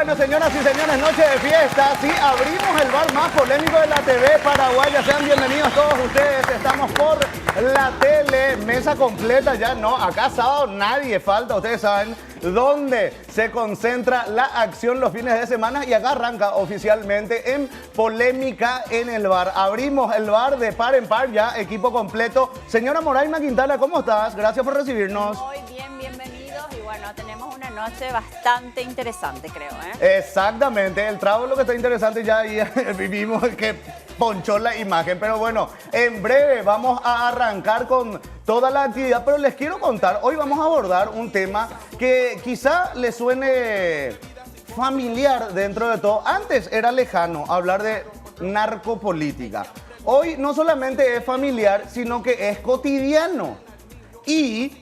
Bueno, señoras y señores, noche de fiesta. Sí, abrimos el bar más polémico de la TV paraguaya. Sean bienvenidos todos ustedes. Estamos por la tele, mesa completa ya. No, acá sábado nadie falta. Ustedes saben dónde se concentra la acción los fines de semana. Y acá arranca oficialmente en Polémica en el Bar. Abrimos el bar de par en par ya, equipo completo. Señora Moraima Quintana, ¿cómo estás? Gracias por recibirnos. Muy bien, bienvenidos. Y bueno, tenemos una noche bastante interesante, creo, ¿eh? Exactamente, el trago es lo que está interesante, ya ahí vivimos que ponchó la imagen, pero bueno, en breve vamos a arrancar con toda la actividad, pero les quiero contar, hoy vamos a abordar un tema que quizá les suene familiar dentro de todo. Antes era lejano hablar de narcopolítica, hoy no solamente es familiar, sino que es cotidiano. Y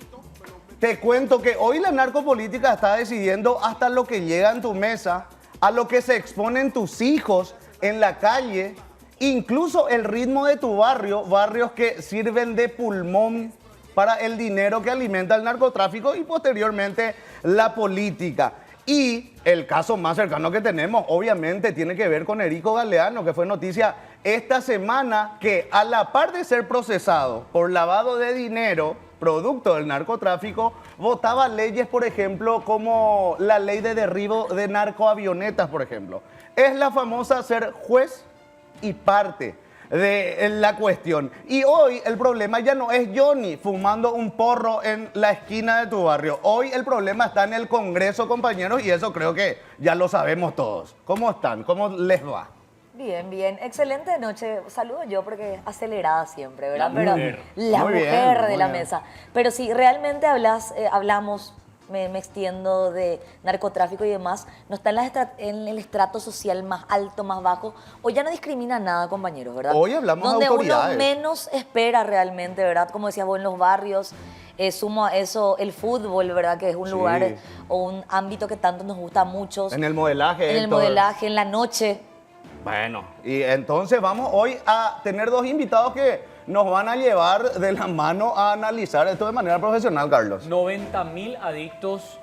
te cuento que hoy la narcopolítica está decidiendo hasta lo que llega en tu mesa, a lo que se exponen tus hijos en la calle, incluso el ritmo de tu barrio, barrios que sirven de pulmón para el dinero que alimenta el narcotráfico y posteriormente la política. Y el caso más cercano que tenemos, obviamente, tiene que ver con Erico Galeano, que fue noticia esta semana, que a la par de ser procesado por lavado de dinero producto del narcotráfico, votaba leyes, por ejemplo, como la ley de derribo de narcoavionetas, por ejemplo. Es la famosa ser juez y parte de la cuestión. Y hoy el problema ya no es Johnny fumando un porro en la esquina de tu barrio. Hoy el problema está en el Congreso, compañeros, y eso creo que ya lo sabemos todos. ¿Cómo están? ¿Cómo les va? Bien, bien. Excelente noche. Saludo yo porque acelerada siempre, ¿verdad? Muy Pero bien. la Muy bien, mujer de muy la bien. mesa. Pero si realmente hablamos, me extiendo de narcotráfico y demás, no está en el estrato social más alto, más bajo, o ya no discrimina nada, compañeros, ¿verdad? Hoy hablamos de donde autoridades. uno menos espera realmente, ¿verdad? Como decías vos, en los barrios, sumo a eso el fútbol, ¿verdad? Que es un Sí. lugar o un ámbito que tanto nos gusta a muchos. En el modelaje. En el Héctor. modelaje, en la noche. Bueno, y entonces vamos hoy a tener dos invitados que nos van a llevar de la mano a analizar esto de manera profesional, Carlos. 90.000 adictos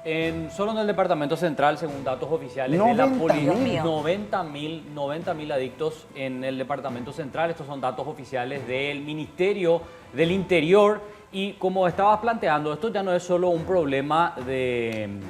solo en el departamento central, según datos oficiales de la 90.000. policía. Dios mío. 90.000 adictos en el departamento central. Estos son datos oficiales del Ministerio del Interior. Y como estabas planteando, esto ya no es solo un problema de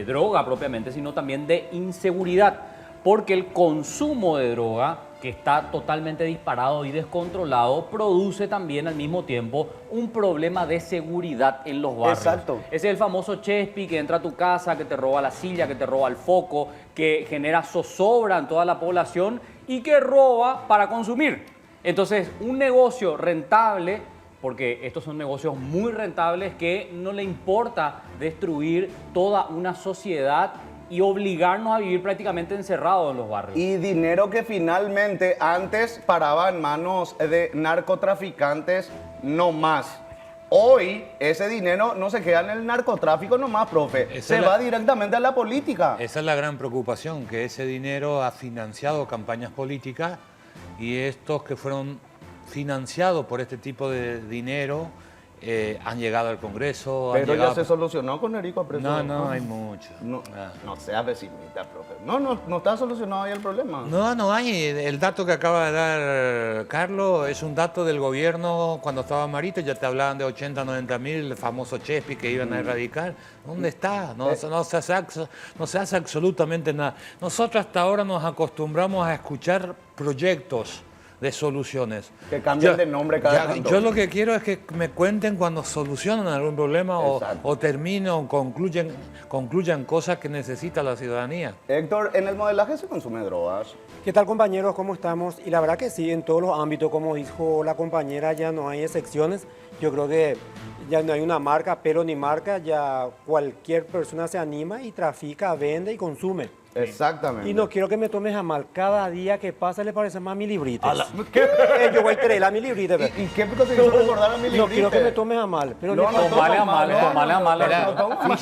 droga propiamente, sino también de inseguridad. Porque el consumo de droga, que está totalmente disparado y descontrolado, produce también al mismo tiempo un problema de seguridad en los barrios. Exacto. Ese es el famoso Chespi que entra a tu casa, que te roba la silla, que te roba el foco, que genera zozobra en toda la población y que roba para consumir. Entonces, un negocio rentable, porque estos son negocios muy rentables, que no le importa destruir toda una sociedad y obligarnos a vivir prácticamente encerrados en los barrios. Y dinero que finalmente antes paraba en manos de narcotraficantes no más. Hoy ese dinero no se queda en el narcotráfico nomás, profe. Se va directamente a la política. Esa es la gran preocupación, que ese dinero ha financiado campañas políticas y estos que fueron financiados por este tipo de dinero han llegado al Congreso. Pero han llegado... ya se solucionó con Erico Preso. No, hay mucho. No sea pesimista, profe. No está solucionado ahí el problema. No hay. El dato que acaba de dar Carlos es un dato del gobierno cuando estaba Marito, ya te hablaban de 80, 90 mil, el famoso Chespi que iban a erradicar. ¿Dónde está? No se hace absolutamente nada. Nosotros hasta ahora nos acostumbramos a escuchar proyectos de soluciones. Que cambien de nombre cada tanto. Yo lo que quiero es que me cuenten cuando solucionan algún problema o terminen o concluyan cosas que necesita la ciudadanía. Héctor, en el modelaje se consume drogas. ¿Qué tal, compañeros? ¿Cómo estamos? Y la verdad que sí, en todos los ámbitos, como dijo la compañera, ya no hay excepciones. Yo creo que ya no hay una marca, pero ni marca, ya cualquier persona se anima y trafica, vende y consume. Exactamente. Y no quiero que me tomes a mal. Cada día que pasa le parece más a mi librita. ¿Qué? Yo voy a creer a mi librita. ¿Y qué te hizo recordar a mi librito? No quiero que me tomes a mal. Pero No, no, Tomale a mal, no, tomale a mal. Espera, no, toma mal.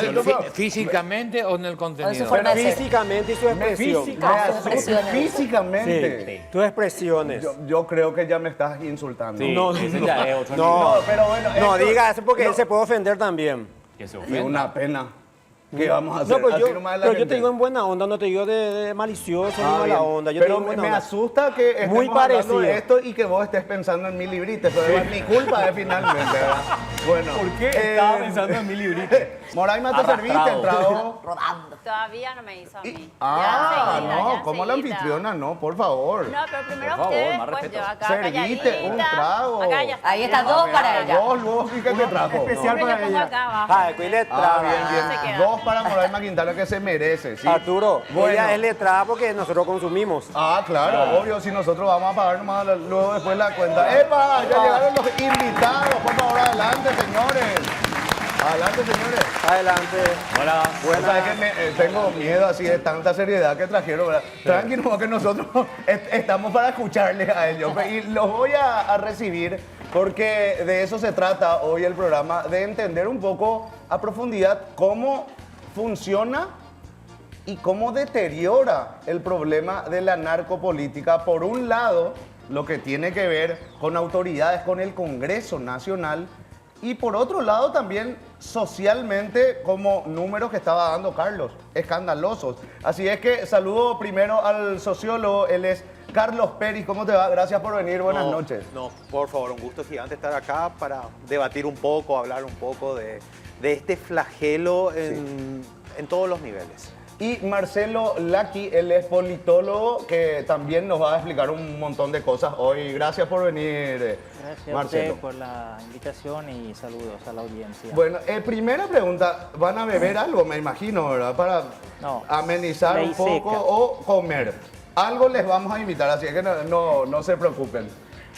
¿Físicamente o en el contenido? forma de ser. físicamente y su expresión. Físicamente. Sí, tus expresiones. Yo creo que ya me estás insultando. Sí, No, ese no, ya es otro no. nivel. pero bueno. No Héctor, diga eso porque no. él se puede ofender también. Que se Y ofenda. una pena. ¿Qué vamos a hacer? No, Así nomás es la pero yo gente. te digo en buena onda, no te digo de malicioso ni Ah, mala bien. onda. Yo te Pero digo en buena me onda. asusta que estemos Muy hablando parecido. de esto y que vos estés pensando en mi librita. Eso es mi culpa, finalmente, ¿verdad? Bueno. ¿Por qué estaba pensando en mi librito? Moraima, ¿te serviste Arrastrado. el trago? Rodando. Todavía no me hizo a mí. Y- Ya enseguida, no, ya como la enseguida. anfitriona, no, por favor. No, pero primero Por favor, ustedes, más pues respeto. yo acá Servite calladita. un trago. Acá ya está. Ahí está bien. dos para ella. Vos, luego, fíjate, trajo. Especial Siempre para yo pongo ella. acá abajo. Ah, que letrada. Ah, bien, se bien. queda. Dos para Moraima Quintana que se merece, ¿sí? Arturo, Bueno. ella es letrada porque nosotros consumimos. Ah, claro, obvio, si nosotros vamos a pagar nomás luego después la cuenta. ¡Epa! Ya llegaron los invitados. Por favor, adelante, señores. Adelante, señores. Adelante. Hola. Bueno, sabes que tengo miedo así de tanta seriedad que trajeron, ¿verdad? Tranquilo, que nosotros estamos para escucharles a ellos. Y los voy a recibir porque de eso se trata hoy el programa, de entender un poco a profundidad cómo funciona y cómo deteriora el problema de la narcopolítica. Por un lado, lo que tiene que ver con autoridades, con el Congreso Nacional, y por otro lado también socialmente, como números que estaba dando Carlos, escandalosos. Así es que saludo primero al sociólogo, él es Carlos Peris. ¿Cómo te va? Gracias por venir, buenas noches. No, por favor, un gusto gigante estar acá para debatir un poco, hablar un poco de este flagelo en todos los niveles. Y Marcelo Laki, él es politólogo, que también nos va a explicar un montón de cosas hoy. Gracias por venir, Gracias a Marcelo. usted por la invitación y saludos a la audiencia. Bueno, primera pregunta, ¿van a beber algo, me imagino, verdad? Para No, amenizar ley un poco seca. o comer. Algo les vamos a invitar, así que no se preocupen.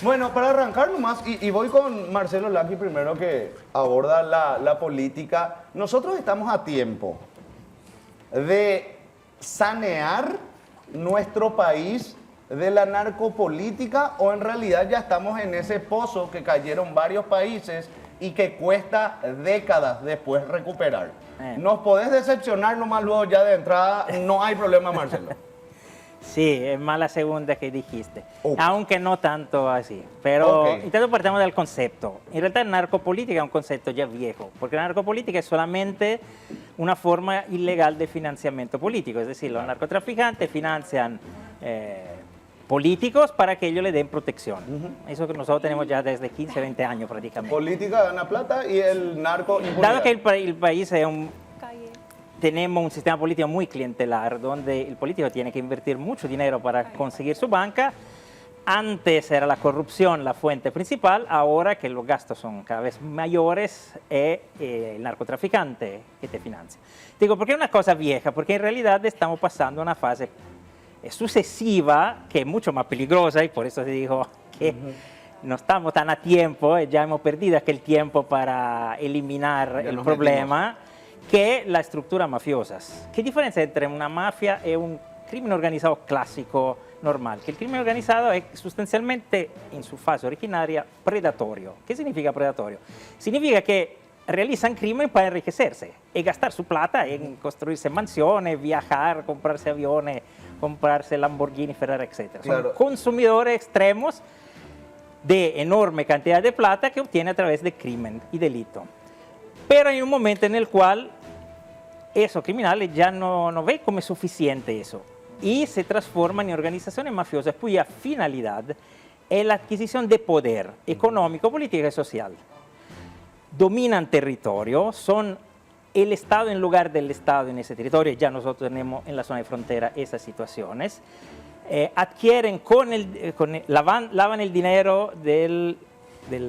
Bueno, para arrancar nomás, y voy con Marcelo Laki primero, que aborda la política. Nosotros estamos a tiempo de sanear nuestro país de la narcopolítica, o en realidad ya estamos en ese pozo que cayeron varios países y que cuesta décadas después recuperar. ¿Nos podés decepcionar nomás luego ya de entrada? No hay problema, Marcelo. Sí, es más la segunda que dijiste, Ok. aunque no tanto así. Pero Ok. entonces partamos del concepto. En realidad, narcopolítica es un concepto ya viejo, porque la narcopolítica es solamente una forma ilegal de financiamiento político, es decir, los narcotraficantes financian políticos para que ellos le den protección. Eso que nosotros tenemos ya desde 15, 20 años prácticamente. Política gana plata y el narco impunidad. Dado que el país es tenemos un sistema político muy clientelar, donde el político tiene que invertir mucho dinero para conseguir su banca. Antes era la corrupción la fuente principal, ahora que los gastos son cada vez mayores, es el narcotraficante que te financia. Digo, ¿por qué es una cosa vieja? Porque en realidad estamos pasando una fase sucesiva que es mucho más peligrosa, y por eso se dijo que no estamos tan a tiempo, ya hemos perdido aquel tiempo para eliminar Ya el nos problema, que la estructura mafiosas. ¿Qué diferencia entre una mafia y un crimen organizado clásico normal? Que el crimen organizado es sustancialmente, en su fase originaria, predatorio. ¿Qué significa predatorio? Significa que realizan crimen para enriquecerse y gastar su plata en construirse mansiones, viajar, comprarse aviones, comprarse Lamborghini, Ferrari, etc. Claro. Son consumidores extremos de enorme cantidad de plata que obtiene a través de crimen y delito. Pero hay un momento en el cual esos criminales ya no ven como suficiente eso y se transforman en organizaciones mafiosas cuya finalidad es la adquisición de poder económico, político y social. Dominan territorio, son el Estado en lugar del Estado en ese territorio. Ya nosotros tenemos en la zona de frontera esas situaciones. Adquieren lavan el dinero del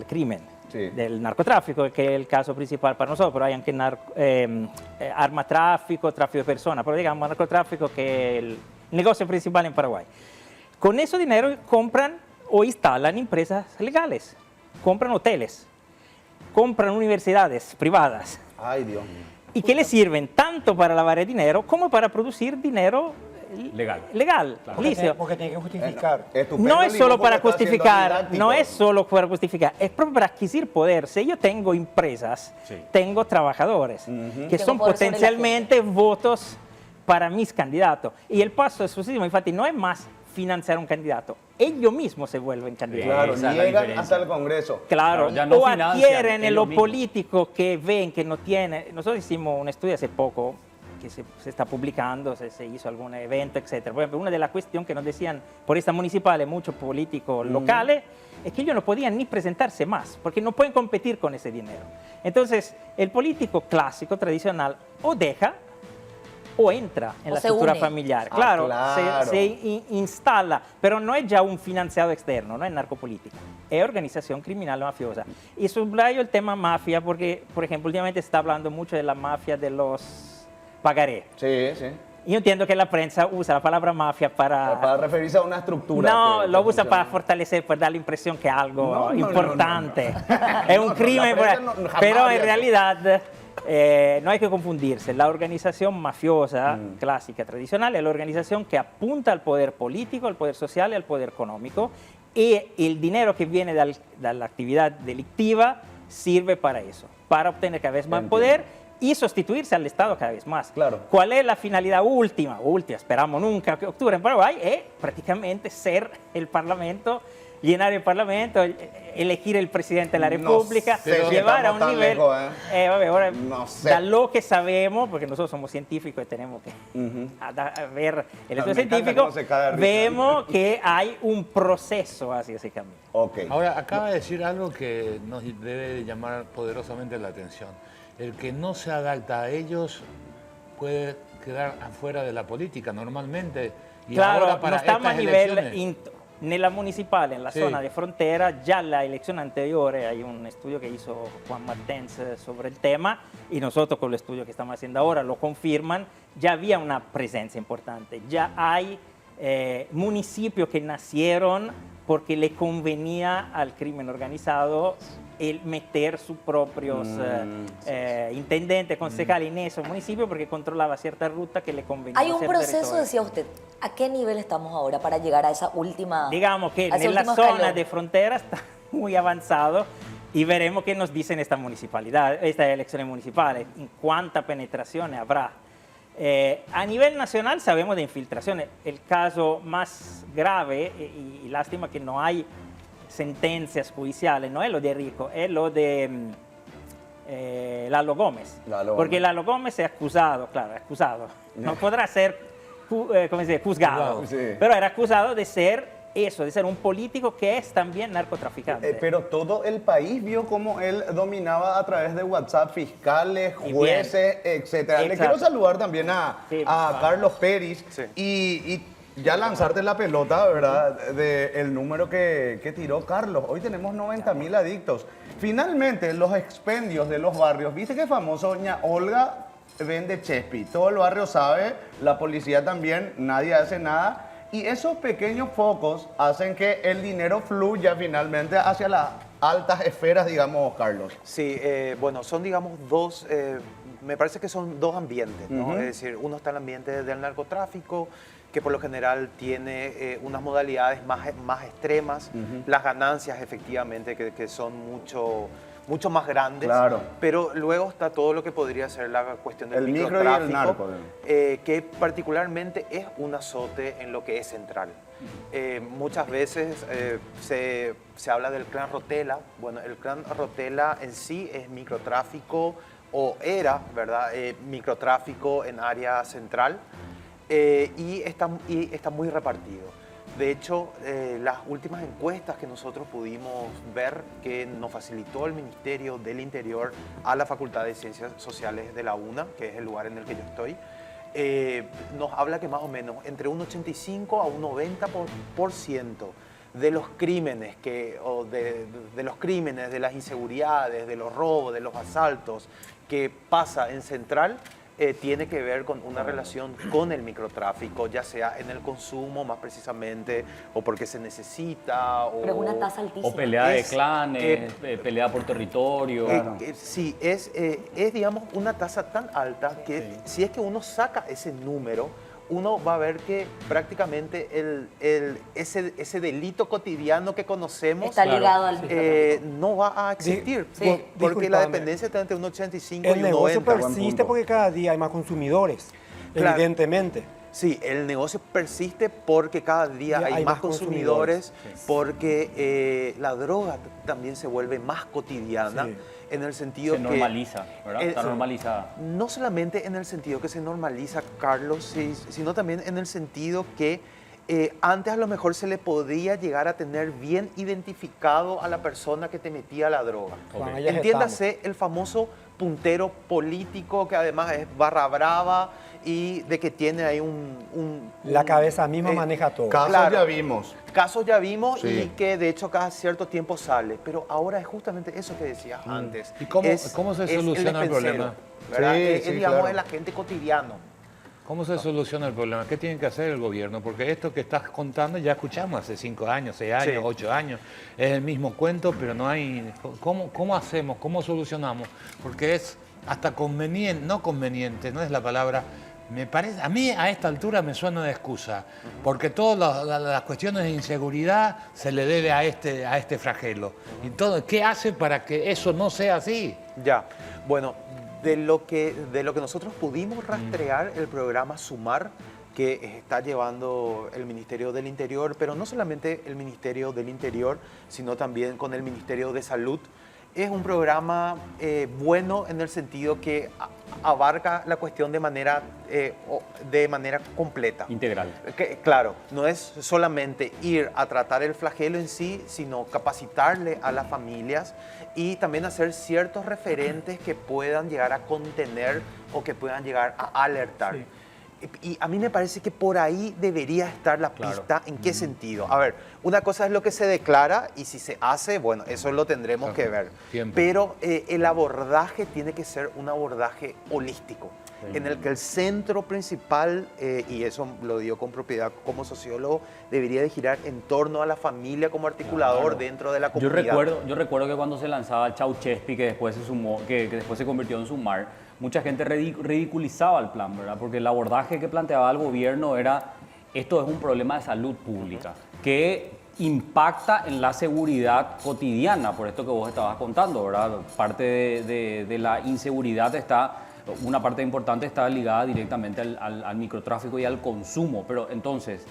crimen. Sí. Del narcotráfico, que es el caso principal para nosotros, pero hay aunque arma tráfico, tráfico de personas, pero digamos narcotráfico, que es el negocio principal en Paraguay. Con ese dinero compran o instalan empresas legales, compran hoteles, compran universidades privadas, Ay, Dios mío. y que les sirven tanto para lavar el dinero como para producir dinero legal, lícito. Porque tiene que justificar. Estupendo No es el dibujo solo para que está haciendo justificar, didáctico. no es solo para justificar, es proprio para adquirir poder. Si yo tengo empresas, tengo trabajadores, que Tengo son poder sobre la potencialmente votos para mis candidatos. Y el paso es sucesivo, infatti, no es más financiar un candidato, ellos mismos se vuelven candidatos. Claro, Esa es la llegan diferencia. hasta el Congreso. Claro, Claro, ya no o financian adquieren en ellos lo mismos. político que ven que no tiene. Nosotros hicimos un estudio hace poco que se está publicando, se hizo algún evento, etc. Por ejemplo, una de las cuestiones que nos decían por esta municipal muchos políticos locales es que ellos no podían ni presentarse más, porque no pueden competir con ese dinero. Entonces, el político clásico, tradicional, o deja o entra en O la se estructura une. familiar. Ah, Claro, claro. instala, pero no es ya un financiado externo, no es narcopolítica, es organización criminal mafiosa. Y subrayo el tema mafia porque, por ejemplo, últimamente se está hablando mucho de la mafia de los pagaré. Sí, sí. Y yo entiendo que la prensa usa la palabra mafia Para referirse a una estructura. no, que lo usa funciona. para fortalecer, para dar la impresión que algo No, no, importante. no, no. Es un No, crimen, la prensa no, jamás pero haría en eso. realidad no hay que confundirse. La organización mafiosa clásica, tradicional, es la organización que apunta al poder político, al poder social y al poder económico. Y el dinero que viene de la actividad delictiva sirve para eso, para obtener cada vez más Entiendo. poder y sustituirse al Estado cada vez más. Claro. ¿Cuál es la finalidad última? Esperamos nunca que octubre en Paraguay, es prácticamente ser el Parlamento, llenar el Parlamento, elegir el presidente de la No República, sé si llevar a estamos un tan nivel... lejos, ahora, No sé. da lo que sabemos, porque nosotros somos científicos y tenemos que a ver el estudio Me encanta científico, cómo se cae de risa. vemos que hay un proceso hacia ese camino. Ok. Ahora, acaba de decir algo que nos debe llamar poderosamente la atención. El que no se adapta a ellos puede quedar afuera de la política normalmente. Y Claro, ahora para no estamos a estas nivel elecciones- en la municipal, en la Sí. zona de frontera, ya la elección anterior, hay un estudio que hizo Juan Martens sobre el tema y nosotros con el estudio que estamos haciendo ahora lo confirman, ya había una presencia importante, ya hay municipios que nacieron porque le convenía al crimen organizado el meter sus propios intendentes, concejales en esos municipios porque controlaba cierta ruta que le convenía. Hay un hacer proceso, territorio. decía usted. ¿A qué nivel estamos ahora para llegar a esa última? Digamos que a ese en la último zona escalón? de frontera está muy avanzado y veremos qué nos dicen estas elecciones municipales, en cuánta penetración habrá. A nivel nacional sabemos de infiltraciones. El caso más grave, y lástima que no hay sentencias judiciales, no es lo de Rico, es lo de Lalo Gómez. Lalo Porque Gómez. Lalo Gómez es acusado, claro, es acusado. No podrá ser ¿cómo se dice? Juzgado, Juzgado, sí. pero era acusado de ser eso, de ser un político que es también narcotraficante. Pero todo el país vio cómo él dominaba a través de WhatsApp fiscales, Y jueces, etcétera. Le Exacto. quiero saludar también a, Sí, a Carlos Pérez Sí. y ya lanzarte la pelota, ¿verdad? Del número que tiró Carlos. Hoy tenemos 90.000 adictos. Finalmente, los expendios de los barrios. ¿Viste qué famoso doña Olga vende Chespi? Todo el barrio sabe, la policía también, nadie hace nada. Y esos pequeños focos hacen que el dinero fluya finalmente hacia las altas esferas, digamos, Carlos. Sí, bueno, son digamos dos, me parece que son dos ambientes, ¿no? Es decir, uno está el ambiente del narcotráfico, que por lo general tiene unas modalidades más extremas, las ganancias efectivamente que son mucho más grandes, Claro. pero luego está todo lo que podría ser la cuestión del El micro y el microtráfico, narco. que particularmente es un azote en lo que es central. Muchas veces se habla del clan Rotela. Bueno, el clan Rotela en sí es microtráfico o era, ¿verdad? Microtráfico en área central y está muy repartido. De hecho, las últimas encuestas que nosotros pudimos ver que nos facilitó el Ministerio del Interior a la Facultad de Ciencias Sociales de la UNA, que es el lugar en el que yo estoy, nos habla que más o menos entre un 85 a un 90% de los crímenes, de los crímenes, de las inseguridades, de los robos, de los asaltos que pasa en Central, tiene que ver con una relación con el microtráfico, ya sea en el consumo más precisamente, o porque se necesita, o... Pero es una tasa altísima. O pelea de Es clanes, pelea por territorio. Sí, es digamos una tasa tan alta que si es que uno saca ese número, uno va a ver que prácticamente ese delito cotidiano que conocemos Está ligado al microtráfico. no va a existir, Sí. porque la Discúlpame. dependencia está entre un 85 El y un negocio 90. persiste porque cada día hay más consumidores, Claro. evidentemente. Sí, el negocio persiste porque cada día hay más consumidores, porque la droga también se vuelve más cotidiana. Sí. En el sentido Se que... normaliza, ¿verdad? Está sí. normalizada. No solamente en el sentido que se normaliza, Carlos, sino también en el sentido que antes a lo mejor se le podía llegar a tener bien identificado a la persona que te metía la droga. Bueno, ahí ya Entiéndase el famoso puntero político que además es barra brava y de que tiene ahí La cabeza misma maneja todo. Casos Claro. ya vimos. Casos ya vimos Sí. y que de hecho cada cierto tiempo sale, pero ahora es justamente eso que decías antes. ¿Y cómo se es soluciona el despensero, problema? ¿verdad? Sí, Es, sí, digamos, claro. el agente cotidiano. ¿Cómo se soluciona el problema? ¿Qué tiene que hacer el gobierno? Porque esto que estás contando ya escuchamos hace 5 años, 6 años, Sí. 8 años. Es el mismo cuento, pero no hay... ¿Cómo hacemos? ¿Cómo solucionamos? Porque es hasta conveniente, no conveniente, no es la palabra. Me parece, a mí a esta altura me suena de excusa, porque todas las cuestiones de inseguridad se le debe a este flagelo. Y todo, ¿qué hace para que eso no sea así? Ya, bueno, de lo que nosotros pudimos rastrear, el programa Sumar, que está llevando el Ministerio del Interior, pero no solamente el Ministerio del Interior, sino también con el Ministerio de Salud, es un programa bueno en el sentido que abarca la cuestión de manera completa. Integral. Claro, no es solamente ir a tratar el flagelo en sí, sino capacitarle a las familias y también hacer ciertos referentes que puedan llegar a contener o que puedan llegar a alertar. Sí. Y a mí me parece que por ahí debería estar la pista. ¿En qué sentido? A ver, una cosa es lo que se declara y si se hace, bueno, eso lo tendremos que ver. Tiempo. Pero el abordaje tiene que ser un abordaje holístico, en el que el centro principal, y eso lo digo con propiedad como sociólogo, debería de girar en torno a la familia como articulador Claro. dentro de la Yo comunidad. recuerdo que cuando se lanzaba Chauchespi, que después se sumó, que después se convirtió en Sumar, mucha gente ridiculizaba el plan, ¿verdad? Porque el abordaje que planteaba el gobierno era, esto es un problema de salud pública, que impacta en la seguridad cotidiana, por esto que vos estabas contando, ¿verdad? Parte de la inseguridad está, una parte importante está ligada directamente al microtráfico y al consumo, pero entonces...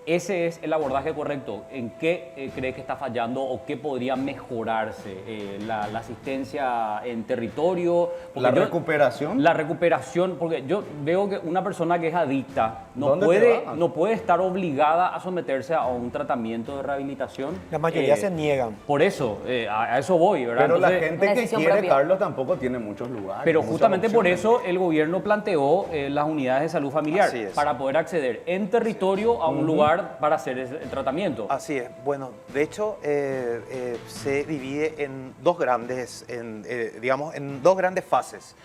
¿Ese es el abordaje correcto? ¿En qué cree que está fallando o qué podría mejorarse? ¿La asistencia en territorio? Porque ¿La recuperación? La recuperación, porque yo veo que una persona que es adicta ¿Dónde te vas? no puede estar obligada a someterse a un tratamiento de rehabilitación. La mayoría se niegan. Por eso, a eso voy, ¿verdad? Pero la Entonces, gente Una que decisión quiere, propia. Carlos, tampoco tiene muchos lugares. pero muchas justamente por opciones. eso el gobierno planteó las unidades de salud familiar, Así es. para poder acceder en territorio a un lugar para hacer el tratamiento. Así es. Bueno, de hecho, se divide en dos grandes, digamos, en dos grandes fases.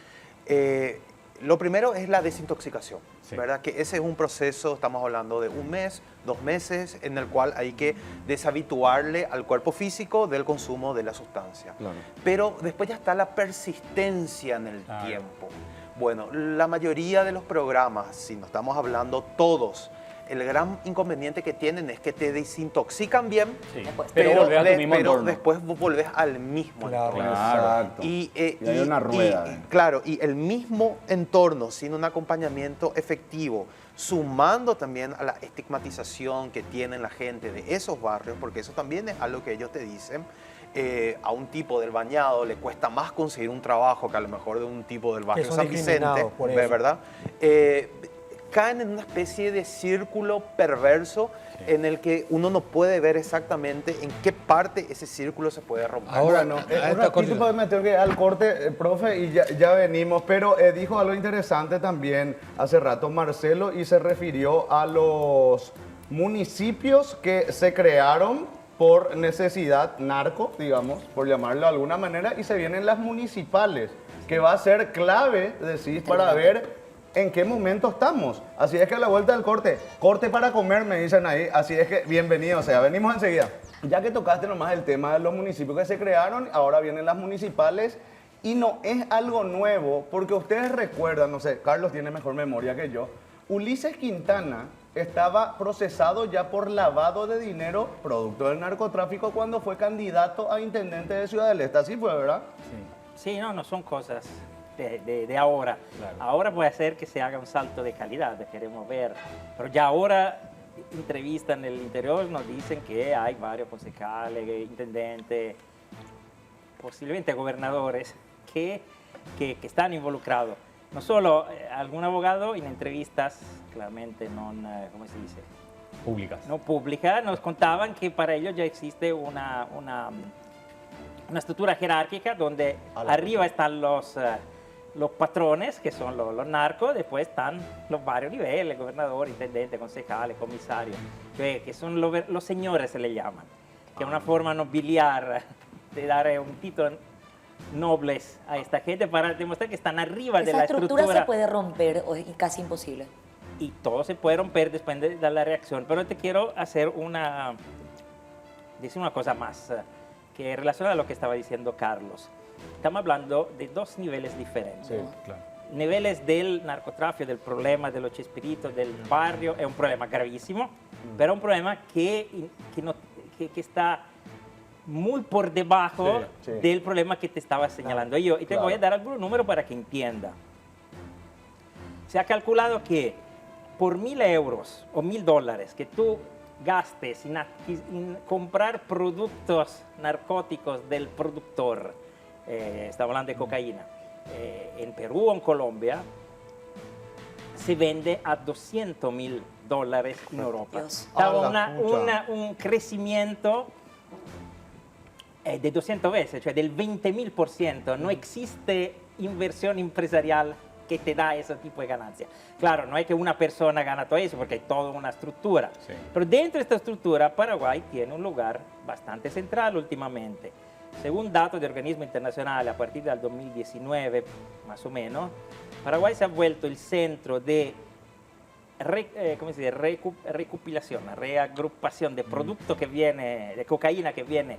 Lo primero es la desintoxicación, Sí. ¿verdad? Que ese es un proceso, estamos hablando de 1 mes, 2 meses, en el cual hay que deshabituarle al cuerpo físico del consumo de la sustancia. Claro. Pero después ya está la persistencia en el Claro. tiempo. Bueno, la mayoría de los programas, si no estamos hablando todos, el gran inconveniente que tienen es que te desintoxican bien, Sí. Después. Pero volvés a tu mismo pero entorno. después vos volvés al mismo Claro. entorno. Exacto. Y hay una rueda. claro, y el mismo entorno sin un acompañamiento efectivo, sumando también a la estigmatización que tienen la gente de esos barrios, porque eso también es algo que ellos te dicen. A un tipo del Bañado le cuesta más conseguir un trabajo que a lo mejor de un tipo del barrio son San Vicente, discriminados por eso. ¿verdad? Caen en una especie de círculo perverso en el que uno no puede ver exactamente en qué parte ese círculo se puede romper. Ahora, Bueno, a un esta ratito cosa- porque me tengo que ir al corte, profe, y ya venimos, pero dijo algo interesante también hace rato Marcelo y se refirió a los municipios que se crearon por necesidad narco, digamos, por llamarlo de alguna manera, y se vienen las municipales, que va a ser clave, decís, para ver en qué momento estamos. Así es que a la vuelta del corte para comer, me dicen ahí, así es que bienvenido, o sea, venimos enseguida. Ya que tocaste nomás el tema de los municipios que se crearon, ahora vienen las municipales y no es algo nuevo, porque ustedes recuerdan, no sé, Carlos tiene mejor memoria que yo, Ulises Quintana estaba procesado ya por lavado de dinero producto del narcotráfico cuando fue candidato a intendente de Ciudad del Este, así fue, ¿verdad? Sí, no son cosas. de ahora. Ahora puede ser que se haga un salto de calidad, queremos ver. Pero ya ahora, entrevistas en el interior nos dicen que hay varios concejales, intendentes, posiblemente gobernadores que están involucrados. No solo algún abogado en entrevistas, claramente no, ¿cómo se dice? Públicas. No públicas, nos contaban que para ellos ya existe una estructura jerárquica donde arriba están los patrones, que son los narcos, después están los varios niveles, gobernador, intendente, concejales, comisarios, que son los señores, se le llaman, que es una forma nobiliar de dar un título nobles a esta gente para demostrar que están arriba de la ¿Esa estructura. estructura se puede romper o es casi imposible? Y todo se puede romper después de dar la reacción. Pero te quiero decir una cosa más que relaciona a lo que estaba diciendo Carlos. Estamos hablando de dos niveles diferentes. Sí, claro. Niveles del narcotráfico, del problema de los chespiritos, del barrio, es un problema gravísimo, pero un problema que está muy por debajo del problema que te estaba señalando yo. Y te voy a dar algunos números para que entienda. Se ha calculado que por 1.000 euros o $1.000 que tú gastes en comprar productos narcóticos del productor, estamos hablando de cocaína, en Perú o en Colombia, se vende a $200.000 en Europa. Dios. Estaba un crecimiento de 200 veces, cioè del 20.000%. No existe inversión empresarial que te da ese tipo de ganancia. Claro, no es que una persona gana todo eso, porque hay toda una estructura. Sí. Pero dentro de esta estructura, Paraguay tiene un lugar bastante central últimamente. Según datos de organismos internacionales, a partir del 2019, más o menos, Paraguay se ha vuelto el centro de recopilación, reagrupación de productos que viene, de cocaína que viene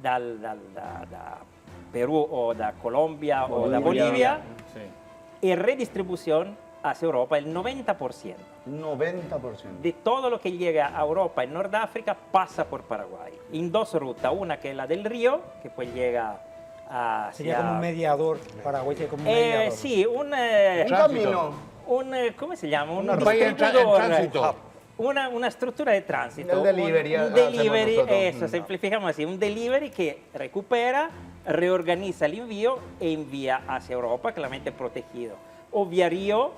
da Perú o da Colombia o da Bolivia, y redistribución hacia Europa, el 90%. 90%. De todo lo que llega a Europa en Nordáfrica pasa por Paraguay. En dos rutas, una que es la del río, que pues llega hacia... Sería como un mediador, Paraguay sería como un mediador. Sí, Un camino. ¿cómo se llama? Un Vaya en tránsito. Una estructura de tránsito. El delivery, Un hacemos delivery, nosotros. eso, simplificamos así. Un delivery que recupera, reorganiza el envío e envía hacia Europa, claramente protegido. O vía río,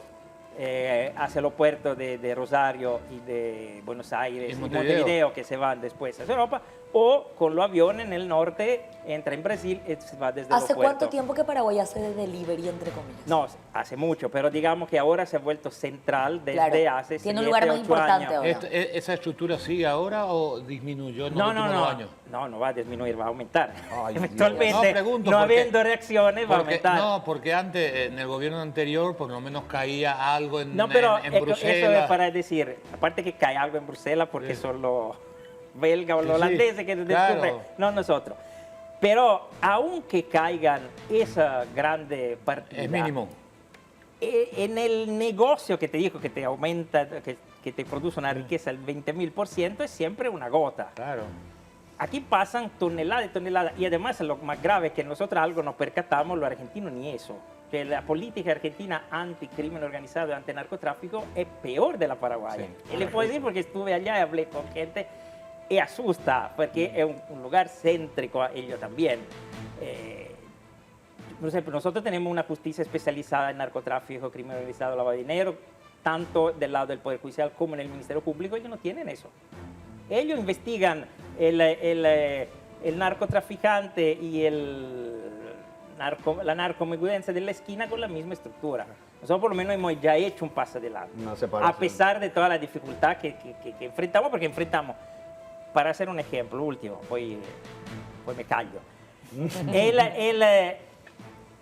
hacia los puertos de Rosario y de Buenos Aires y Montevideo, que se van después hacia Europa, o con los aviones en el norte, entra en Brasil y se va desde ¿Hace los puertos. cuánto tiempo que Paraguay hace de delivery, entre comillas? No, hace mucho, pero digamos que ahora se ha vuelto central desde Claro, hace tiene un 7, lugar más 8 importante años. ahora. ¿Esa estructura sigue ahora o disminuyó en los No, últimos años? no va a disminuir, va a aumentar. Ay, Eventualmente, No, pregunto no porque- habiendo reacciones, va a aumentar. No, porque antes, en el gobierno anterior, por lo menos caía algo en, No, pero en eso Bruselas. es para decir, aparte que cae algo en Bruselas porque son los belgas o los Sí, holandeses que descubren, claro. no nosotros. Pero aunque caigan esa grande partida, Es mínimo. en el negocio que te digo que te aumenta, que te produce una riqueza del 20.000%, es siempre una gota. Claro. Aquí pasan toneladas y toneladas. Y además lo más grave es que nosotros algo nos percatamos, los argentinos ni eso. Que la política argentina anticrimen organizado y antinarcotráfico es peor de la paraguaya. Sí. Y le puedo decir porque estuve allá y hablé con gente y asusta, porque es un lugar céntrico a ellos también. Por ejemplo, nosotros tenemos una justicia especializada en narcotráfico, crimen organizado, lavado de dinero, tanto del lado del Poder Judicial como en el Ministerio Público. Ellos no tienen eso. Ellos investigan el narcotraficante y la narcomenudeza de la esquina con la misma estructura. Nosotros por lo menos hemos ya hecho un paso adelante. Una separación. A pesar de toda la dificultad que enfrentamos, porque enfrentamos, para hacer un ejemplo, último, pues me callo.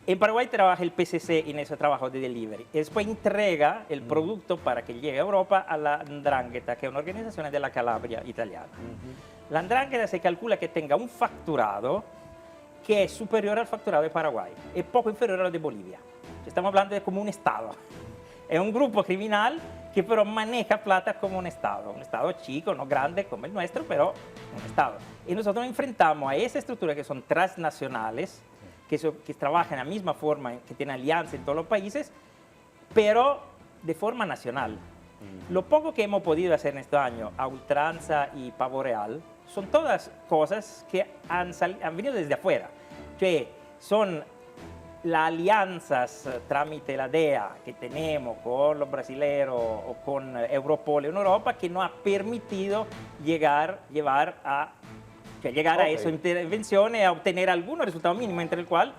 En Paraguay trabaja el PCC en ese trabajo de delivery. Y después entrega el producto para que llegue a Europa a la 'Ndrangheta, que es una organización de la Calabria italiana. La 'Ndrangheta se calcula que tenga un facturado que es superior al facturado de Paraguay, es poco inferior a lo de Bolivia. Estamos hablando de como un Estado. Es un grupo criminal que pero maneja plata como un Estado chico, no grande como el nuestro, pero un Estado. Y nosotros nos enfrentamos a esa estructura que son transnacionales, que trabajan de la misma forma, que tienen alianza en todos los países, pero de forma nacional. Lo poco que hemos podido hacer en este año, a ultranza y pavo real, son todas cosas que han venido desde afuera. Cioè, son las alianzas tramite la DEA que tenemos con los brasileños o con Europol en Europa que nos ha permitido llegar a esa intervención y a obtener algunos resultados mínimos, entre el cual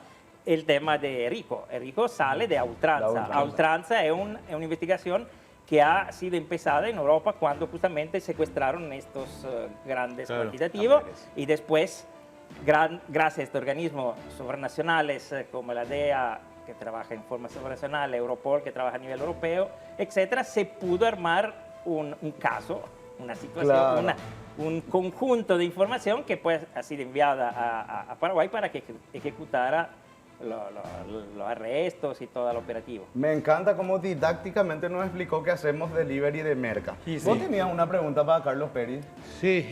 el tema de Enrico. Enrico sale de a ultranza. A ultranza es una investigación que ha sido empezada en Europa cuando justamente secuestraron estos grandes cuantitativos y después, gracias a estos organismos supranacionales como la DEA, que trabaja en forma supranacional, Europol, que trabaja a nivel europeo, etcétera, se pudo armar un caso, una situación, un conjunto de información que pues ha sido enviada a Paraguay para que ejecutara los arrestos y todo el operativo. Me encanta cómo didácticamente nos explicó que hacemos delivery de merca. ¿Vos tenías una pregunta para Carlos Pérez? Sí,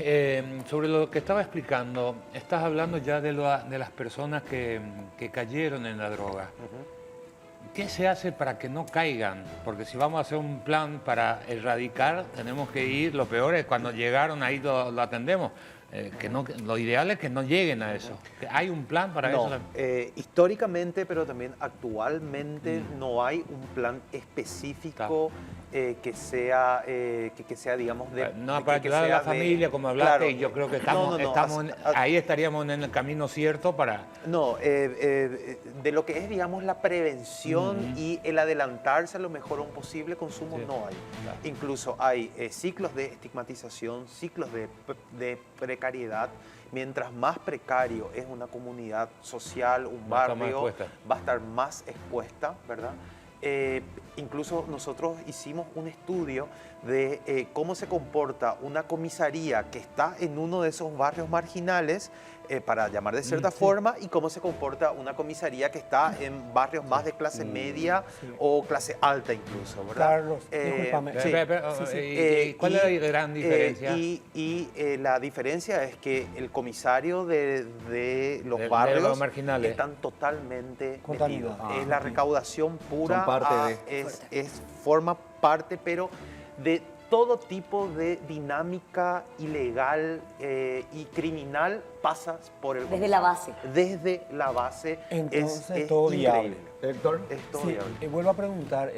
sobre lo que estaba explicando, estás hablando ya de las personas que cayeron en la droga. ¿Qué se hace para que no caigan? Porque si vamos a hacer un plan para erradicar, tenemos que ir, lo peor es cuando llegaron, ahí lo atendemos. Lo ideal es que no lleguen a eso. ¿Hay un plan para eso? Históricamente, pero también actualmente no hay un plan específico que sea, digamos, no, para ayudar a la familia, como hablaste, claro, y yo creo que ahí estaríamos en el camino cierto para... No, de lo que es, digamos, la prevención y el adelantarse a lo mejor a un posible consumo, no hay. Claro. Incluso hay ciclos de estigmatización, ciclos de precariedad. Mientras más precario es una comunidad social, un barrio, va a estar más expuesta, ¿verdad? Incluso nosotros hicimos un estudio de cómo se comporta una comisaría que está en uno de esos barrios marginales, para llamar de cierta forma, y cómo se comporta una comisaría que está en barrios más de clase media o clase alta incluso, ¿verdad? Carlos, discúlpame. ¿Cuál es la gran diferencia? La diferencia es que el comisario de los barrios los marginales están totalmente contaminados. Es la recaudación pura, son parte forma parte, pero de todo tipo de dinámica ilegal y criminal pasa por el desde la base. Desde la base. Entonces es todo increíble. viable. Héctor. Es todo Sí, viable. vuelvo a preguntar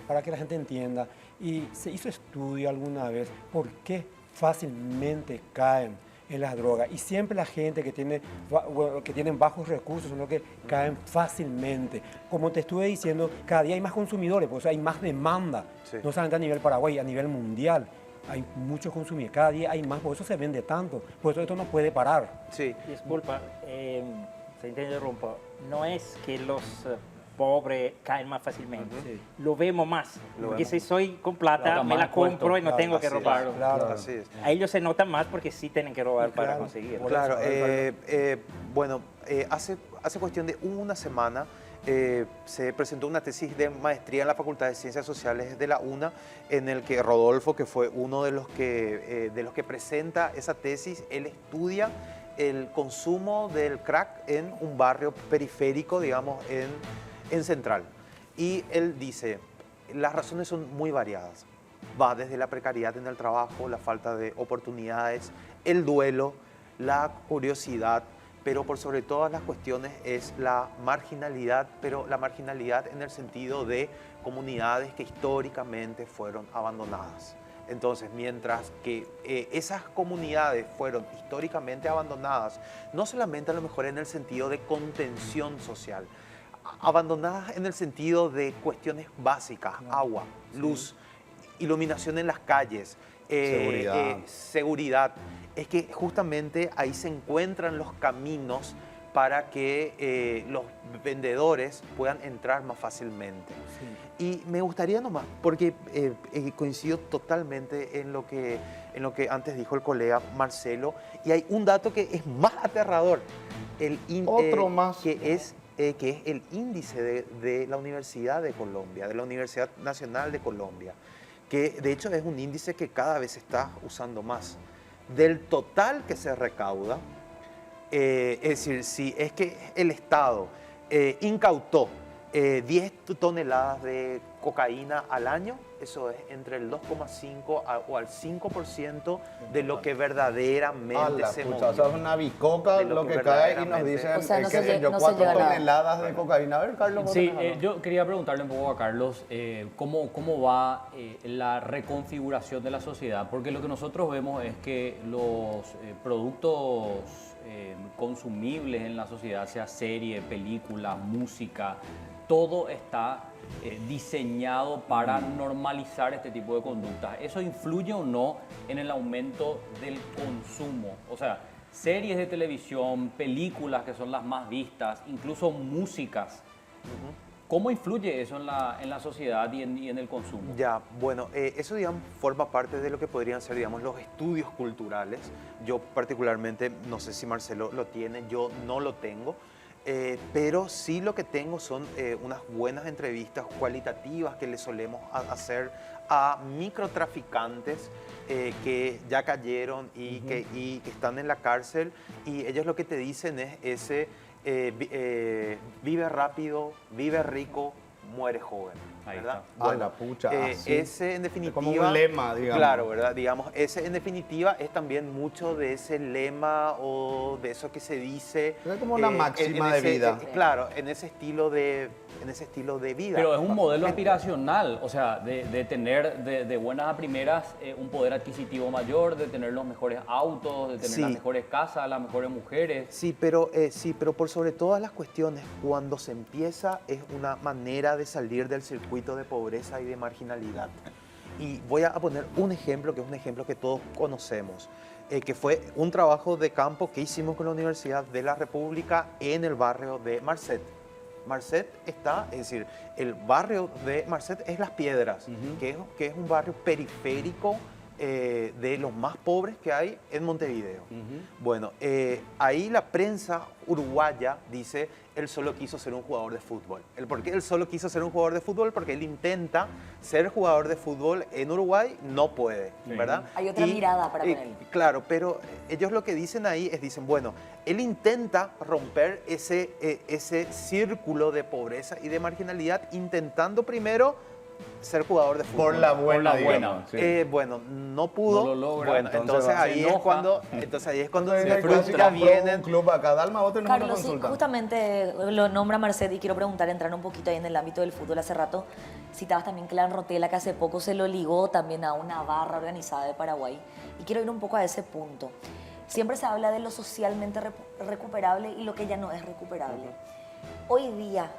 para que la gente entienda. ¿Y se hizo estudio alguna vez por qué fácilmente caen en las drogas? Y siempre la gente que tienen bajos recursos son los que caen fácilmente. Como te estuve diciendo, cada día hay más consumidores, por eso hay más demanda. Sí. No solamente a nivel Paraguay, a nivel mundial. Hay muchos consumidores, cada día hay más, por eso se vende tanto. Por eso esto no puede parar. Sí. Disculpa, se interrumpo. No es que los pobres caen más fácilmente. Lo vemos más. Porque si soy con plata, me la compro y no tengo que robar. Claro. Así es. A ellos se nota más porque sí tienen que robar para Claro. conseguir. Claro, hace cuestión de una semana se presentó una tesis de maestría en la Facultad de Ciencias Sociales de la UNA, en el que Rodolfo, que fue uno de los que presenta esa tesis, él estudia el consumo del crack en un barrio periférico, digamos, en Central. Y él dice, las razones son muy variadas. Va desde la precariedad en el trabajo, la falta de oportunidades, el duelo, la curiosidad, pero por sobre todas las cuestiones es la marginalidad, pero la marginalidad en el sentido de comunidades que históricamente fueron abandonadas. Entonces, mientras que esas comunidades fueron históricamente abandonadas, no solamente a lo mejor en el sentido de contención social, abandonadas en el sentido de cuestiones básicas, agua, luz, iluminación en las calles, seguridad. Es que justamente ahí se encuentran los caminos para que los vendedores puedan entrar más fácilmente. Y me gustaría nomás, porque coincido totalmente en lo que antes dijo el colega Marcelo, y hay un dato que es más aterrador, Otro más. que es el índice de la Universidad de Colombia, de la Universidad Nacional de Colombia, que de hecho es un índice que cada vez se está usando más. Del total que se recauda, Es decir, si es que el Estado incautó 10 toneladas de cocaína al año, eso es entre el 2,5 o al 5% de lo que verdaderamente se movió. O sea, es una bicoca De lo que cae y nos dicen O sea, no qué se sé yo, no se 4 llega a nada. toneladas de cocaína. A ver, Carlos. vos Sí, tenés algo. yo quería preguntarle un poco a Carlos cómo va la reconfiguración de la sociedad, porque lo que nosotros vemos es que los productos consumibles en la sociedad, sea serie, película, música, todo está diseñado para normalizar este tipo de conductas. ¿Eso influye o no en el aumento del consumo? O sea, series de televisión, películas que son las más vistas, incluso músicas. ¿Cómo influye eso en la sociedad y en el consumo? Ya, bueno, eso digamos forma parte de lo que podrían ser, digamos, los estudios culturales. Yo particularmente, no sé si Marcelo lo tiene, yo no lo tengo. Pero sí lo que tengo son unas buenas entrevistas cualitativas que le solemos hacer a microtraficantes que ya cayeron y que están en la cárcel, y ellos lo que te dicen es ese vive rápido, vive rico, muere joven. Ahí ¿Verdad? está. Ah, la pucha, así. Ese en definitiva... como un lema, digamos. Claro, ¿verdad? Digamos, ese en definitiva es también mucho de ese lema o de eso que se dice... Es como una máxima de vida. Claro, en ese estilo de vida. Pero es un modelo aspiracional, o sea, de tener de buenas a primeras un poder adquisitivo mayor, de tener los mejores autos, de tener Sí. las mejores casas, las mejores mujeres. Sí, pero por sobre todas las cuestiones, cuando se empieza es una manera de salir del circuito de pobreza y de marginalidad. Y voy a poner un ejemplo, que es un ejemplo que todos conocemos, que fue un trabajo de campo que hicimos con la Universidad de la República en el barrio de Marcet. Marcet está, es decir, el barrio de Marcet es Las Piedras, que es un barrio periférico de los más pobres que hay en Montevideo. Bueno, ahí la prensa uruguaya dice, él solo quiso ser un jugador de fútbol. ¿Por qué él solo quiso ser un jugador de fútbol? Porque él intenta ser jugador de fútbol en Uruguay, no puede, ¿verdad? Hay otra mirada para con él. Claro, pero ellos lo que dicen ahí es, dicen, bueno, él intenta romper ese círculo de pobreza y de marginalidad, intentando primero ser jugador de fútbol. Por la buena, Por la buena. digamos, sí. Bueno, no pudo. No lo logra, Bueno, entonces entonces va, ahí se es enoja. cuando Entonces, se la frustra, clásica vienen. un club acá. Dalma, vos tenés una Carlos, sí, consulta. justamente lo nombra Marcet y quiero preguntar, entrar un poquito ahí en el ámbito del fútbol. Hace rato citabas también Clan Rotela, que hace poco se lo ligó también a una barra organizada de Paraguay. Y quiero ir un poco a ese punto. Siempre se habla de lo socialmente recuperable y lo que ya no es recuperable. Hoy día,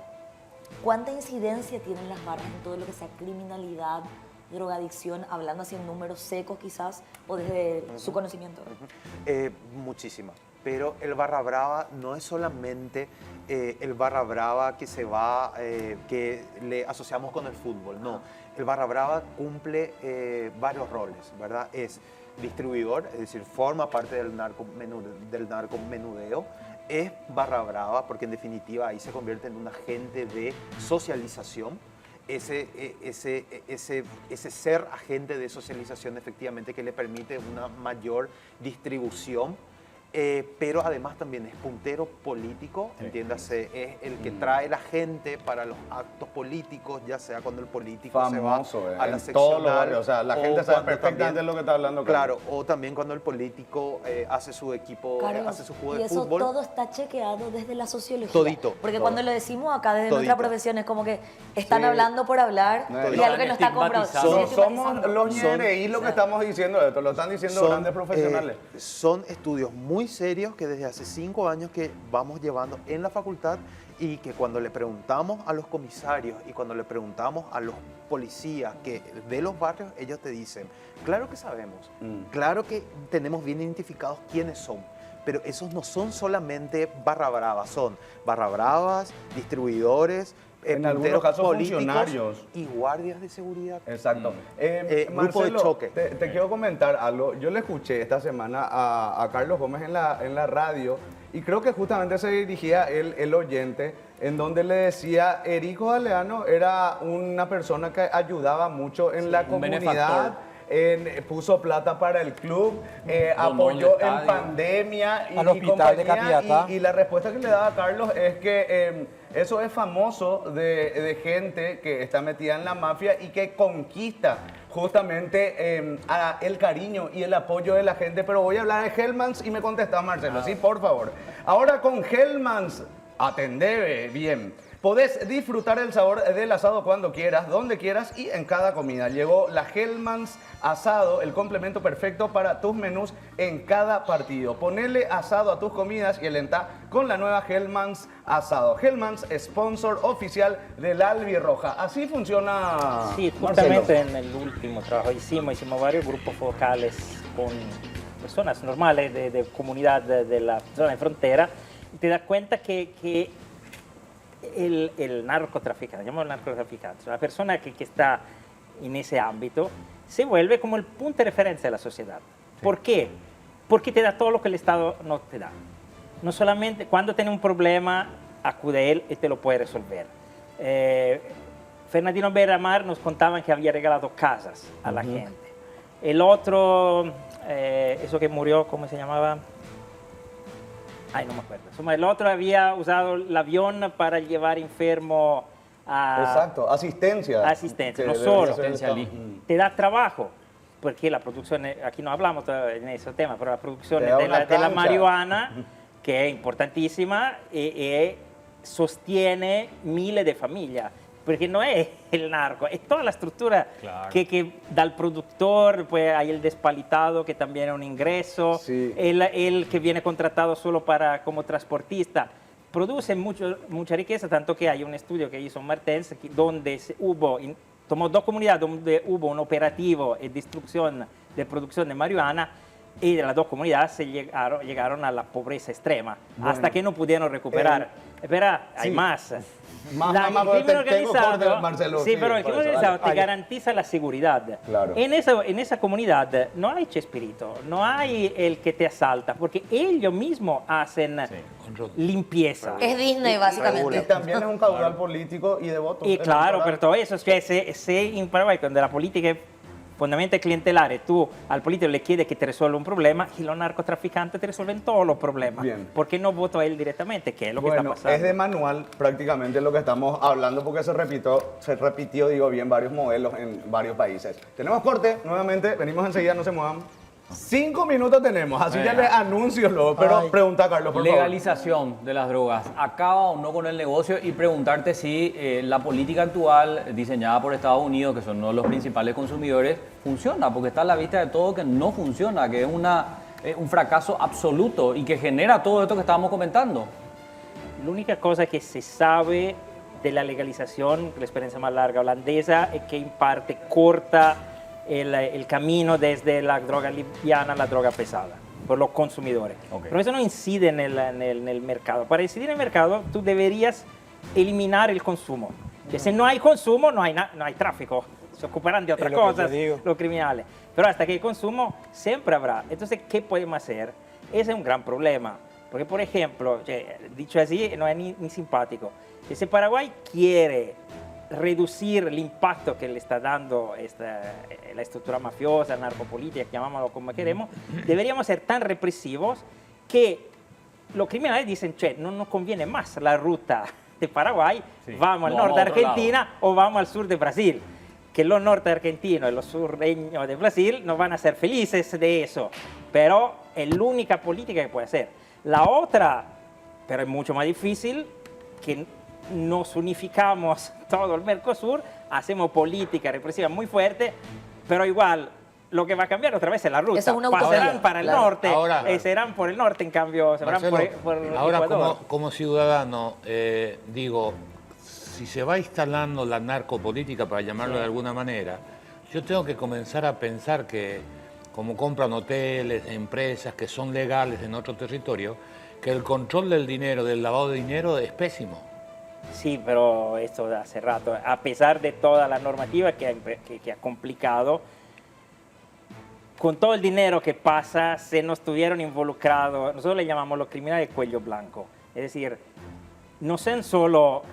¿cuánta incidencia tienen las barras en todo lo que sea criminalidad, drogadicción, hablando así en números secos quizás, o desde su conocimiento? Muchísima. Pero el Barra Brava no es solamente el Barra Brava que que le asociamos con el fútbol, no. El Barra Brava cumple varios roles, ¿verdad? Es distribuidor, es decir, forma parte del narcomenudeo. Es Barra Brava porque en definitiva ahí se convierte en un agente de socialización. Ese ser agente de socialización efectivamente que le permite una mayor distribución, pero además también es puntero político, entiéndase, es el que trae la gente para los actos políticos, ya sea cuando el político Famoso, se va a la en todos los seccional, barrios. O sea, la gente sabe cuando perfectamente también- lo que está hablando. Claro, o también cuando el político hace su equipo, Carlos, hace su juego y de eso fútbol. todo está chequeado desde la sociología. Todito, Porque todo. cuando lo decimos acá desde Todito. nuestra profesión es como que están Sí. hablando por hablar Todito. y algo que no está comprobado. Estigmatizando. Sí, Somos estigmatizando. los ñereís lo que estamos diciendo esto, lo están diciendo grandes profesionales. Son estudios muy serios que desde hace 5 años que vamos llevando en la facultad, y que cuando le preguntamos a los comisarios y cuando le preguntamos a los policías de los barrios, ellos te dicen, claro que sabemos, claro que tenemos bien identificados quiénes son, pero esos no son solamente barra bravas, son barra bravas, distribuidores, En algunos punteros casos políticos funcionarios. y guardias de seguridad. Exacto. Grupo de choque. Te quiero comentar algo. Yo le escuché esta semana a Carlos Gómez en la radio, y creo que justamente se dirigía el oyente, en donde le decía, Erico Galeano era una persona que ayudaba mucho en la un comunidad. benefactor. puso plata para el club, Donó el apoyó en estadio. pandemia Al hospital de compañía, Capiatá. y la respuesta que le daba Carlos es que eso es famoso de gente que está metida en la mafia y que conquista justamente el cariño y el apoyo de la gente. Pero voy a hablar de Hellmann's y me contesta Marcelo, sí, por favor. Ahora con Hellmann's, atendé bien. Podés disfrutar el sabor del asado cuando quieras, donde quieras y en cada comida. Llegó la Hellmann's Asado, el complemento perfecto para tus menús en cada partido. Ponele asado a tus comidas y alentá con la nueva Hellmann's Asado. Hellmann's, sponsor oficial del Albirroja. Así funciona, Sí, Marcelo. justamente en el último trabajo hicimos varios grupos focales con personas normales de comunidad de la zona de frontera. Y te das cuenta que el narcotraficante, llamamos narcotraficante, la persona que está en ese ámbito, se vuelve como el punto de referencia de la sociedad. ¿Por qué? Porque te da todo lo que el Estado no te da. No solamente cuando tiene un problema, acude a él y te lo puede resolver. Fernandino Berramar nos contaban que había regalado casas a la gente. El otro, eso que murió, ¿cómo se llamaba? Ay, no me acuerdo. El otro había usado el avión para llevar enfermo a... Exacto, asistencia. Asistencia, Que no debería solo. ser el Estado. Te da trabajo, porque la producción, aquí no hablamos en ese tema, pero la producción Te da de una la cancha. marihuana, que es importantísima, y sostiene miles de familias. Porque no es el narco, es toda la estructura Claro. que da el productor, pues hay el despalitado que también es un ingreso, Sí. el que viene contratado solo como transportista. Produce mucha riqueza, tanto que hay un estudio que hizo Martens donde tomó dos comunidades donde hubo un operativo de destrucción de producción de marihuana y de las dos comunidades llegaron a la pobreza extrema, hasta que no pudieron recuperar. Espera, hay sí. más. Más, El más, crimen tengo organizado, corte, Marcelo, sí, sí, pero el por crimen eso, organizado dale. te garantiza la seguridad. Claro. En esa comunidad no hay Chespirito, no hay el que te asalta, porque ellos mismos hacen limpieza. Es Disney, Y básicamente. también es un caudal político y de votos. Y claro, pero todo eso, se en Paraguay, cuando la política es fondamentalmente clientelare, tú al político le quieres que te resuelva un problema y los narcotraficantes te resuelven todos los problemas. Bien. ¿Por qué no voto a él directamente? ¿Qué es lo que Bueno, está pasando? es de manual prácticamente lo que estamos hablando porque se repitió, digo bien, varios modelos en varios países. Tenemos corte, nuevamente, venimos enseguida, no se muevan. 5 minutos tenemos, así ya les anuncio luego, pero pregunta Carlos, por favor. Legalización de las drogas, ¿acaba o no con el negocio? Y preguntarte si la política actual diseñada por Estados Unidos, que son uno de los principales consumidores, funciona, porque está a la vista de todo que no funciona, que es un fracaso absoluto y que genera todo esto que estábamos comentando. La única cosa que se sabe de la legalización, la experiencia más larga holandesa, es que en parte corta el camino desde la droga liviana a la droga pesada por los consumidores. Ok. Pero eso no incide en el mercado. Para incidir en el mercado, tú deberías eliminar el consumo. Que si no hay consumo, no hay tráfico. Se ocuparán de otras Es lo que cosas yo digo. los criminales. Pero hasta que hay consumo, siempre habrá. Entonces, ¿qué podemos hacer? Ese es un gran problema. Porque, por ejemplo, dicho así, no es ni simpático. Si Paraguay quiere reducir el impacto que le está dando la estructura mafiosa, narcopolítica, llamámoslo como queremos, deberíamos ser tan represivos que los criminales dicen, che, no nos conviene más la ruta de Paraguay, Sí, vamos al vamos norte de a otro Argentina o vamos al sur de Brasil. Que los norte argentinos y los sureños de Brasil no van a ser felices de eso, pero es la única política que puede hacer. La otra, pero es mucho más difícil, que nos unificamos todo el Mercosur, hacemos política represiva muy fuerte, pero igual lo que va a cambiar otra vez es la ruta. Eso es una Pasarán utopía, para el claro. norte, Ahora- serán por el norte, en cambio, se van Marcelo, por ahora Ecuador. como ciudadano, digo, si se va instalando la narcopolítica, para llamarlo de alguna manera, yo tengo que comenzar a pensar que, como compran hoteles, empresas que son legales en otro territorio, que el control del dinero, del lavado de dinero es pésimo. Sí, pero esto de hace rato, a pesar de toda la normativa que ha complicado, con todo el dinero que pasa, se nos tuvieron involucrados, nosotros le llamamos los criminales cuello blanco. Es decir, no son solo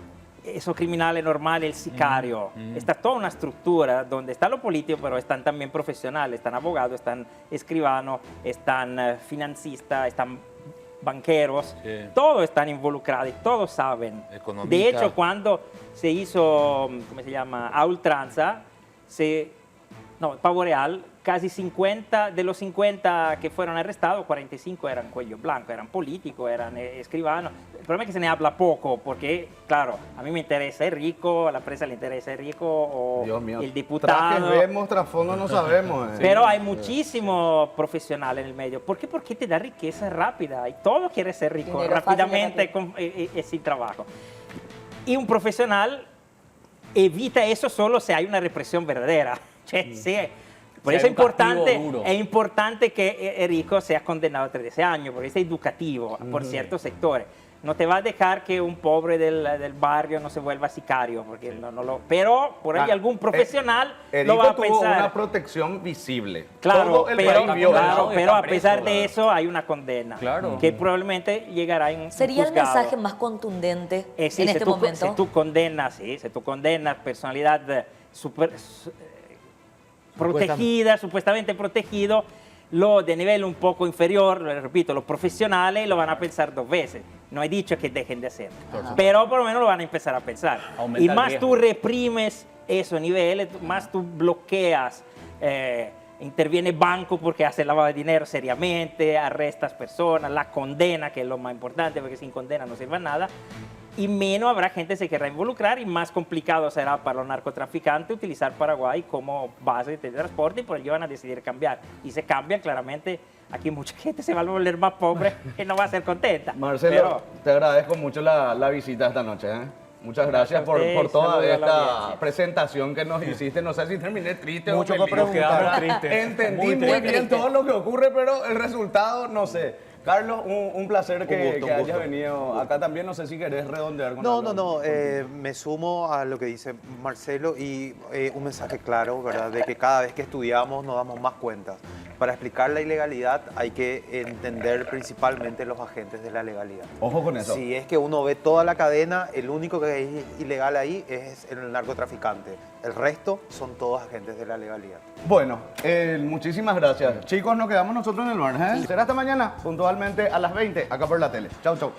esos criminales normales, el sicario. Está toda una estructura donde están los políticos, pero están también profesionales, están abogados, están escribanos, están financistas, están banqueros, Sí. todos están involucrados y todos saben. Economistas. De hecho, cuando se hizo, ¿cómo se llama?, a ultranza, Pavo Real, casi 50, de los 50 que fueron arrestados, 45 eran cuello blanco, eran políticos, eran escribanos. El problema es que se ne habla poco, porque, claro, a mí me interesa el rico, a la prensa le interesa el rico o Dios mío. el diputado. Trajes vemos, trasfondo no sabemos. Pero hay muchísimos profesionales en el medio. ¿Por qué? Porque te da riqueza rápida y todo quiere ser rico Dinero fácil y rápidamente sin trabajo. Y un profesional evita eso solo si hay una represión verdadera. Sí. Por Si eso hay un castigo es duro. importante que el rico sea condenado a 13 años, porque es educativo por ciertos sectores. No te va a dejar que un pobre del barrio no se vuelva sicario, porque pero por ahí algún profesional lo va a tuvo pensar. una protección visible. Claro, Todo el pero, país vio claro, eso. pero a Está pesar preso, de ¿verdad? eso hay una condena Claro. que probablemente llegará en ¿Sería el juzgado. mensaje más contundente Sí, en si este tú, momento? Si tú condenas personalidad supuestamente protegido, lo de nivel un poco inferior, lo repito, los profesionales lo van a pensar 2 veces. No he dicho que dejen de hacerlo, pero por lo menos lo van a empezar a pensar. Aumenta Y el más riesgo. tú reprimes esos niveles, más tú bloqueas, interviene banco porque hace lavado de dinero seriamente, arrestas personas, la condena, que es lo más importante, porque sin condena no sirve a nada, y menos habrá gente que se querrá involucrar y más complicado será para los narcotraficantes utilizar Paraguay como base de transporte y por ello van a decidir cambiar. Y se cambian claramente, aquí mucha gente se va a volver más pobre y no va a ser contenta. Marcelo, te agradezco mucho la visita esta noche. Muchas gracias por ustedes, toda saludos a la esta audiencia. presentación que nos hiciste. No sé si terminé triste Mucho o que feliz. preguntar. Entendí muy bien todo lo que ocurre, pero el resultado no sé. Carlos, un placer que gusto, hayas venido acá también. No sé si querés redondear con algo. No, me sumo a lo que dice Marcelo y un mensaje claro, ¿verdad? De que cada vez que estudiamos nos damos más cuentas. Para explicar la ilegalidad hay que entender principalmente los agentes de la legalidad. Ojo con eso. Si es que uno ve toda la cadena, el único que es ilegal ahí es el narcotraficante. El resto son todos agentes de la legalidad. Bueno, muchísimas gracias. Chicos, nos quedamos nosotros en el bar. Será hasta mañana, puntualmente a las 20, acá por la tele. Chau, chau.